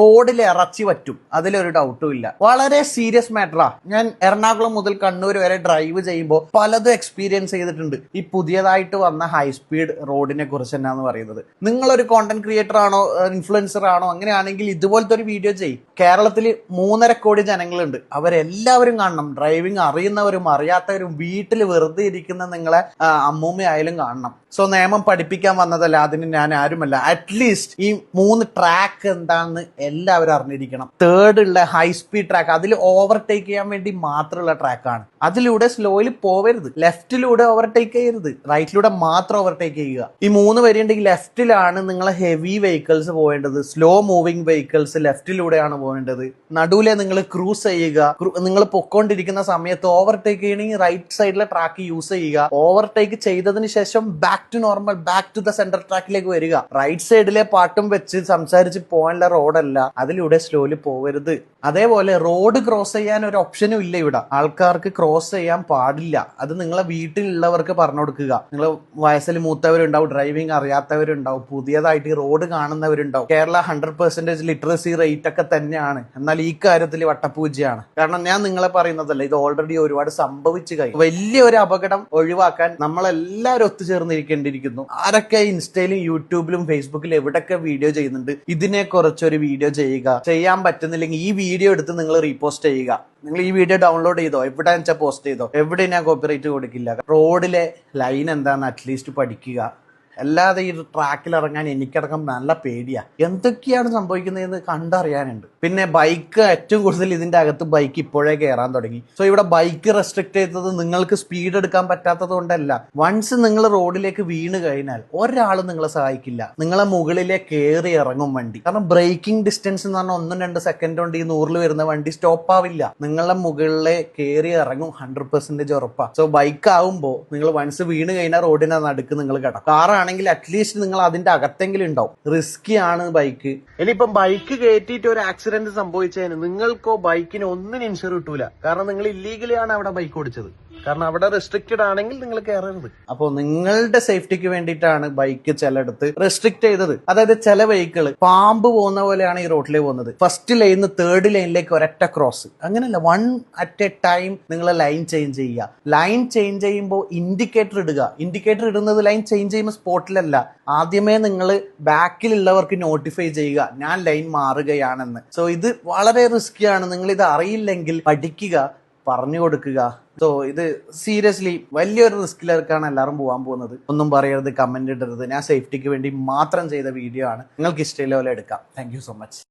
റോഡിൽ ഇറച്ചി പറ്റും, അതിലൊരു ഡൗട്ടും ഇല്ല. വളരെ സീരിയസ് മാറ്ററാ. ഞാൻ എറണാകുളം മുതൽ കണ്ണൂർ വരെ ഡ്രൈവ് ചെയ്യുമ്പോൾ പലതും എക്സ്പീരിയൻസ് ചെയ്തിട്ടുണ്ട് ഈ പുതിയതായിട്ട് വന്ന ഹൈ സ്പീഡ് റോഡിനെ കുറിച്ച് എന്നാന്ന് പറയുന്നത്. നിങ്ങളൊരു കോണ്ടന്റ് ക്രിയേറ്റർ ആണോ, ഇൻഫ്ലുവൻസർ ആണോ, അങ്ങനെയാണെങ്കിൽ ഇതുപോലത്തെ ഒരു വീഡിയോ ചെയ്യും. കേരളത്തിൽ 3.5 കോടി ജനങ്ങളുണ്ട്, അവരെല്ലാവരും കാണണം. ഡ്രൈവിംഗ് അറിയുന്നവരും അറിയാത്തവരും വീട്ടിൽ വെറുതെ ഇരിക്കുന്ന നിങ്ങളെ അമ്മൂമ്മയായാലും കാണണം. സോ നിയമം പഠിപ്പിക്കാൻ വന്നതല്ല, അതിന് ഞാൻ ആരുമല്ല. അറ്റ്ലീസ്റ്റ് ഈ 3 ട്രാക്ക് എന്താണെന്ന് എല്ലാവരും അറിഞ്ഞിരിക്കണം. തേർഡ് ഉള്ള ഹൈ സ്പീഡ് ട്രാക്ക്, അതിൽ ഓവർടേക്ക് ചെയ്യാൻ വേണ്ടി മാത്രമുള്ള ട്രാക്കാണ്. അതിലൂടെ സ്ലോയിൽ പോവരുത്, ലെഫ്റ്റിലൂടെ ഓവർടേക്ക് ചെയ്യരുത്, റൈറ്റിലൂടെ മാത്രം ഓവർടേക്ക് ചെയ്യുക. ഈ 3 വരെയുണ്ടെങ്കിൽ ലെഫ്റ്റിലാണ് നിങ്ങളെ ഹെവി വെഹിക്കിൾസ് പോകേണ്ടത്, സ്ലോ മൂവിങ് വെഹിക്കിൾസ് ലെഫ്റ്റിലൂടെയാണ് പോകേണ്ടത്. നടുവിലെ നിങ്ങൾ ക്രൂസ് ചെയ്യുക. നിങ്ങൾ പൊക്കോണ്ടിരിക്കുന്ന സമയത്ത് ഓവർടേക്ക് ചെയ്യണമെങ്കിൽ റൈറ്റ് സൈഡിലെ ട്രാക്ക് യൂസ് ചെയ്യുക. ഓവർടേക്ക് ചെയ്തതിന് ശേഷം back to normal, back to the centre ട്രാക്കിലേക്ക് വരിക. റൈറ്റ് സൈഡിലെ പാട്ടും വെച്ച് സംസാരിച്ച് പോകാനുള്ള റോഡല്ല, അതിലൂടെ സ്ലോലി പോവരുത്. അതേപോലെ റോഡ് ക്രോസ് ചെയ്യാൻ ഒരു ഓപ്ഷനും ഇല്ല ഇവിടെ. ആൾക്കാർക്ക് ക്രോസ് ചെയ്യാൻ പാടില്ല. അത് നിങ്ങളെ വീട്ടിലുള്ളവർക്ക് പറഞ്ഞു കൊടുക്കുക. നിങ്ങൾ വയസ്സിൽ മൂത്തവരുണ്ടാവും, ഡ്രൈവിംഗ് അറിയാത്തവരുണ്ടാവും, പുതിയതായിട്ട് ഈ റോഡ് കാണുന്നവരുണ്ടാവും. കേരള 100% ലിറ്ററസി റേറ്റ് ഒക്കെ തന്നെയാണ്, എന്നാൽ ഈ കാര്യത്തിൽ വട്ടപ്പൂജ്യാണ്. കാരണം ഞാൻ നിങ്ങളെ പറയുന്നതല്ല, ഇത് ഓൾറെഡി ഒരുപാട് സംഭവിച്ചു കഴിഞ്ഞു. വലിയൊരു അപകടം ഒഴിവാക്കാൻ നമ്മളെല്ലാവരും ഒത്തുചേർന്നിരിക്കേണ്ടിയിരിക്കുന്നു. ആരൊക്കെ ഇൻസ്റ്റയിലും യൂട്യൂബിലും ഫേസ്ബുക്കിലും എവിടെയൊക്കെ വീഡിയോ ചെയ്യുന്നുണ്ട്, ഇതിനെ കുറിച്ചൊരു വീഡിയോ ചെയ്യുക. ചെയ്യാൻ പറ്റുന്നില്ലെങ്കിൽ ഈ വീഡിയോ എടുത്ത് നിങ്ങൾ റീപോസ്റ്റ് ചെയ്യുക. നിങ്ങൾ ഈ വീഡിയോ ഡൗൺലോഡ് ചെയ്തോ, എവിടെ വെച്ചാൽ പോസ്റ്റ് ചെയ്തോ, എവിടെ ഞാൻ കോപ്പിറൈറ്റ് കൊടുക്കില്ല. റോഡിലെ ലൈൻ എന്താണെന്ന് അറ്റ്ലീസ്റ്റ് പഠിക്കുക. അല്ലാതെ ഈ ട്രാക്കിൽ ഇറങ്ങാൻ എനിക്കടക്കം നല്ല പേടിയാ. എന്തൊക്കെയാണ് സംഭവിക്കുന്നതെന്ന് കണ്ടറിയാനുണ്ട്. പിന്നെ ബൈക്ക് ഏറ്റവും കൂടുതൽ ഇതിന്റെ അകത്ത് ബൈക്ക് ഇപ്പോഴേ കയറാൻ തുടങ്ങി. സോ ഇവിടെ ബൈക്ക് റെസ്ട്രിക്ട് ചെയ്തത് നിങ്ങൾക്ക് സ്പീഡ് എടുക്കാൻ പറ്റാത്തത് കൊണ്ടല്ല. വൺസ് നിങ്ങൾ റോഡിലേക്ക് വീണ് കഴിഞ്ഞാൽ ഒരാളും നിങ്ങളെ സഹായിക്കില്ല. നിങ്ങളെ മുകളിലെ കയറി ഇറങ്ങും വണ്ടി. കാരണം ബ്രേക്കിംഗ് ഡിസ്റ്റൻസ് എന്ന് പറഞ്ഞാൽ 1-2 സെക്കൻഡ് കൊണ്ട് ഈ 100 വരുന്ന വണ്ടി സ്റ്റോപ്പ് ആവില്ല. നിങ്ങളെ മുകളിലെ കയറി ഇറങ്ങും 100% ഉറപ്പാ. സോ ബൈക്ക് ആവുമ്പോൾ നിങ്ങൾ വൺസ് വീണ് കഴിഞ്ഞാൽ റോഡിന്റെ നടുക്ക് നിങ്ങൾ കിടക്കും. കാറാണെങ്കിൽ അറ്റ്ലീസ്റ്റ് നിങ്ങൾ അതിന്റെ അകത്തെങ്കിലും ഉണ്ടാവും. റിസ്കി ആണ് ബൈക്ക്. ഇനിയിപ്പം ബൈക്ക് കയറ്റിയിട്ട് ഒരു ആക്സിഡന്റ് സംഭവിച്ചതിന് നിങ്ങൾക്കോ ബൈക്കിന് ഒന്നിനും ഇൻഷുർ കിട്ടൂല. കാരണം നിങ്ങൾ ഇല്ലീഗലി ആണ് അവിടെ ബൈക്ക് ഓടിച്ചത്. കാരണം അവിടെ റെസ്ട്രിക്റ്റഡ് ആണെങ്കിൽ നിങ്ങൾ കയറരുത്. അപ്പോൾ നിങ്ങളുടെ സേഫ്റ്റിക്ക് വേണ്ടിയിട്ടാണ് ബൈക്ക് ചിലയിടത്ത് റെസ്ട്രിക്ട് ചെയ്തത്. അതായത് ചില വെഹിക്കിൾ പാമ്പ് പോകുന്ന പോലെയാണ് ഈ റോഡിൽ പോകുന്നത്. ഫസ്റ്റ് ലൈനിന്ന് തേർഡ് ലൈനിലേക്ക് ഒരൊറ്റ ക്രോസ്. അങ്ങനെയല്ല, 1 at a ടൈം നിങ്ങൾ ലൈൻ ചേഞ്ച് ചെയ്യുക. ലൈൻ ചേഞ്ച് ചെയ്യുമ്പോൾ ഇൻഡിക്കേറ്റർ ഇടുക. ഇൻഡിക്കേറ്റർ ഇടുന്നത് ലൈൻ ചേഞ്ച് ചെയ്യുമ്പോൾ സ്പോട്ടിലല്ല, ആദ്യമേ നിങ്ങൾ ബാക്കിലുള്ളവർക്ക് നോട്ടിഫൈ ചെയ്യുക, ഞാൻ ലൈൻ മാറുകയാണെന്ന്. സോ ഇത് വളരെ റിസ്കിയാണ്. നിങ്ങൾ ഇത് അറിയില്ലെങ്കിൽ പഠിക്കുക, പറഞ്ഞു കൊടുക്കുക. സോ ഇത് സീരിയസ്ലി വലിയൊരു റിസ്കിലേക്കാണ് എല്ലാവരും പോകാൻ പോകുന്നത്. ഒന്നും പറയരുത്, കമന്റ് ഇടരുത്. ഞാൻ സേഫ്റ്റിക്ക് വേണ്ടി മാത്രം ചെയ്ത വീഡിയോ ആണ്. നിങ്ങൾക്ക് ഇഷ്ടമുള്ള പോലെ എടുക്കാം. Thank you so much.